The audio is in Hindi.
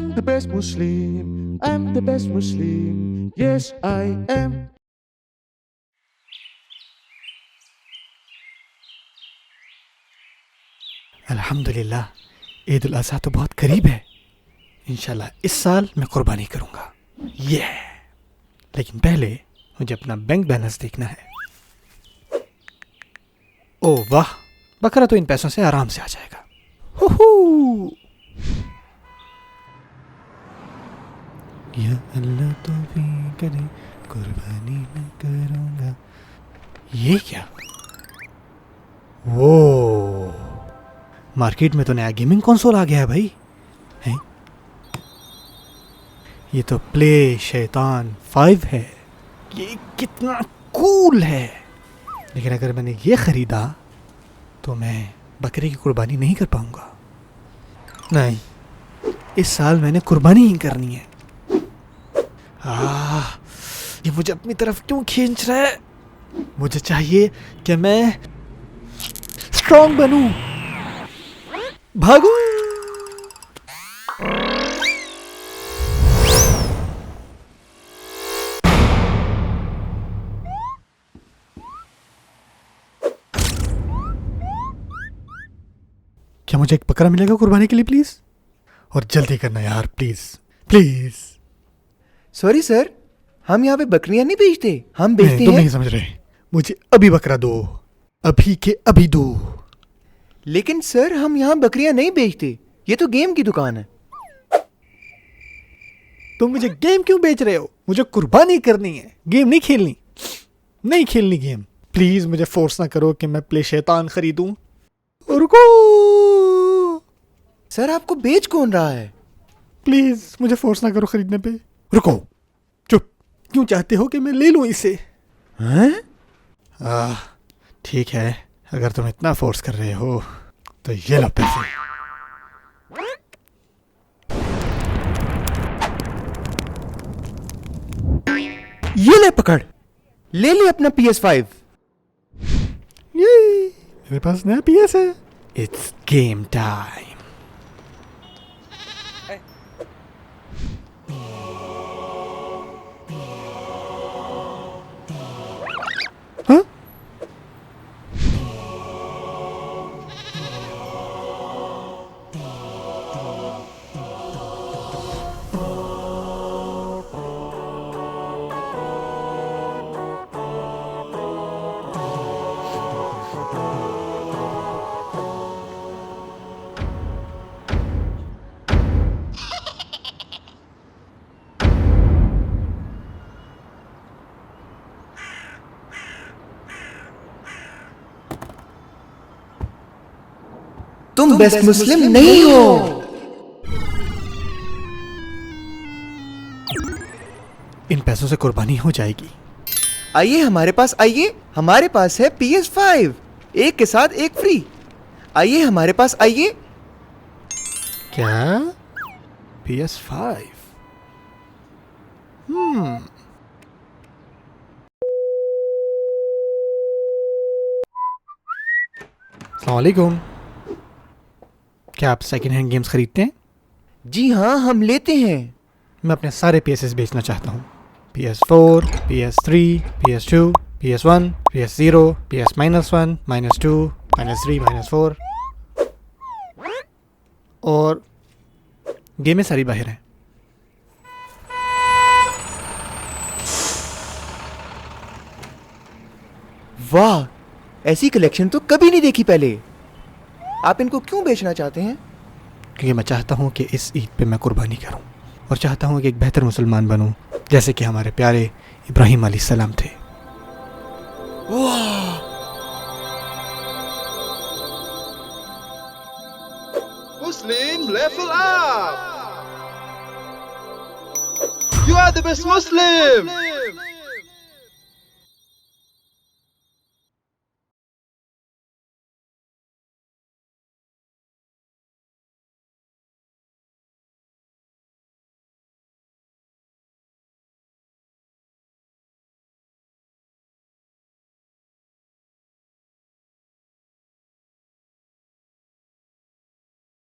I'm the best Muslim. I'm the best Muslim. Yes, I am. अल्हम्दुलिल्लाह, ईद उल अज़हा तो बहुत करीब है। इंशाल्लाह इस साल मैं कुर्बानी करूँगा। ये लेकिन पहले मुझे अपना बैंक बैलेंस देखना है। ओह वाह, बकरा तो इन पैसों से आराम से आ जाएगा। हुहू। या अल्लाह तो भी करे, कुर्बानी मैं करूँगा। ये क्या? वो मार्केट में तो नया गेमिंग कंसोल आ गया है भाई। हैं? ये तो प्ले शैतान 5 है। ये कितना कूल है। लेकिन अगर मैंने ये ख़रीदा तो मैं बकरे की कुर्बानी नहीं कर पाऊंगा। नहीं, इस साल मैंने कुर्बानी ही करनी है। ये मुझे अपनी तरफ क्यों खींच रहा है? मुझे चाहिए कि मैं स्ट्रॉन्ग बनूं। भागो। क्या मुझे एक बकरा मिलेगा कुर्बानी के लिए प्लीज? और जल्दी करना यार, प्लीज प्लीज। सॉरी सर, हम यहाँ पे बकरियां नहीं बेचते, हम बेचते तुम हैं। नहीं समझ रहे। मुझे अभी बकरा दो, अभी के अभी दो। लेकिन सर, हम यहाँ बकरियां नहीं बेचते, ये तो गेम की दुकान है। तुम मुझे गेम क्यों बेच रहे हो? मुझे कुर्बानी करनी है, गेम नहीं खेलनी। नहीं खेलनी गेम। प्लीज मुझे फोर्स ना करो कि मैं प्ले शैतान खरीदूं। रुको सर, आपको बेच कौन रहा है? प्लीज, मुझे फोर्स ना करो खरीदने पे। रुको, चुप। क्यों चाहते हो कि मैं ले लूं इसे? हैं? ठीक है, अगर तुम इतना फोर्स कर रहे हो तो ये लो पैसे। ये ले पकड़, ले ले अपना PS5। ये मेरे पास नया PS है। It's game time. हाँ? तुम बेस्ट मुस्लिम नहीं हो। इन पैसों से कुर्बानी हो जाएगी। आइए हमारे पास आइए, हमारे पास है PS5, एक के साथ एक फ्री। आइए हमारे पास आइए। क्या? PS5? अस्सलाम वालेकुम। क्या आप सेकंड हैंड गेम्स खरीदते हैं? जी हाँ, हम लेते हैं। मैं अपने सारे PSs बेचना चाहता हूँ। PS4, PS3, PS2, PS1, PS0, PS-1, -2, -3, -4 और गेमें सारी बाहर हैं। वाह, ऐसी कलेक्शन तो कभी नहीं देखी पहले। आप इनको क्यों बेचना चाहते हैं? क्योंकि मैं चाहता हूँ कि इस ईद पे मैं कुर्बानी करूँ और चाहता हूँ कि एक बेहतर मुसलमान बनूँ, जैसे कि हमारे प्यारे इब्राहिम अलैहिस्सलाम थे। Muslim, level up! You are the best Muslim!